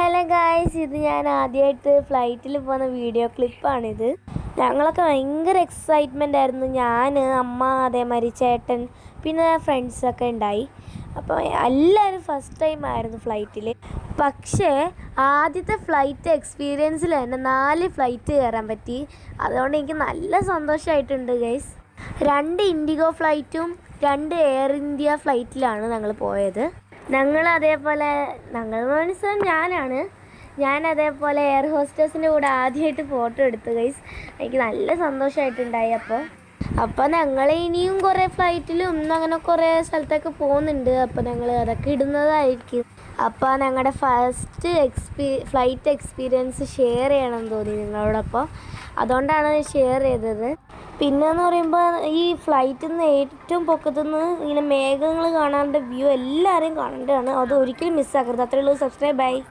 Hello guys, ഇത് ഞാൻ ആദ്യമായിട്ട് ഫ്ലൈറ്റിൽ പോകുന്ന വീഡിയോ ക്ലിപ്പാണിത്. ഞങ്ങളൊക്കെ ഭയങ്കര എക്സൈറ്റ്മെൻ്റ് ആയിരുന്നു. ഞാൻ, അമ്മ, അതേമാതിരി ചേട്ടൻ, പിന്നെ ഫ്രണ്ട്സൊക്കെ ഉണ്ടായി. അപ്പോൾ എല്ലാവരും ഫസ്റ്റ് ടൈം ആയിരുന്നു ഫ്ലൈറ്റിൽ. പക്ഷേ ആദ്യത്തെ ഫ്ലൈറ്റ് എക്സ്പീരിയൻസിൽ തന്നെ 4 ഫ്ലൈറ്റ് കയറാൻ പറ്റി. അതുകൊണ്ട് എനിക്ക് നല്ല സന്തോഷമായിട്ടുണ്ട് ഗൈസ്. 2 ഇൻഡിഗോ ഫ്ലൈറ്റും 2 എയർ ഇന്ത്യ ഫ്ലൈറ്റിലാണ് ഞങ്ങൾ പോയത്. ഞങ്ങൾ മീൻസ് ഞാൻ അതേപോലെ എയർ ഹോസ്റ്റേഴ്സിൻ്റെ കൂടെ ആദ്യമായിട്ട് ഫോട്ടോ എടുത്തു ഗൈസ്. എനിക്ക് നല്ല സന്തോഷമായിട്ടുണ്ടായി. അപ്പോൾ ഞങ്ങൾ ഇനിയും കുറേ ഫ്ലൈറ്റിലും അങ്ങനെ കുറേ സ്ഥലത്തൊക്കെ പോകുന്നുണ്ട്. അപ്പോൾ ഞങ്ങൾ അതൊക്കെ ഇടുന്നതായിരിക്കും. അപ്പോൾ ഞങ്ങളുടെ ഫസ്റ്റ് ഫ്ലൈറ്റ് എക്സ്പീരിയൻസ് ഷെയർ ചെയ്യണമെന്ന് തോന്നി നിങ്ങളോടൊപ്പം. അതുകൊണ്ടാണ് ഷെയർ ചെയ്തത്. പിന്നെയെന്ന് പറയുമ്പോൾ ഈ ഫ്ലൈറ്റിൽ നിന്ന് ഏറ്റവും പൊക്കത്തുനിന്ന് ഇങ്ങനെ മേഘങ്ങൾ കാണാണ്ട് വ്യൂ എല്ലാവരെയും കാണേണ്ടതാണ്. അത് ഒരിക്കലും മിസ്സാക്കരുത്. അത്രയേ ഉള്ളൂ. സബ്സ്ക്രൈബ്. ബൈ.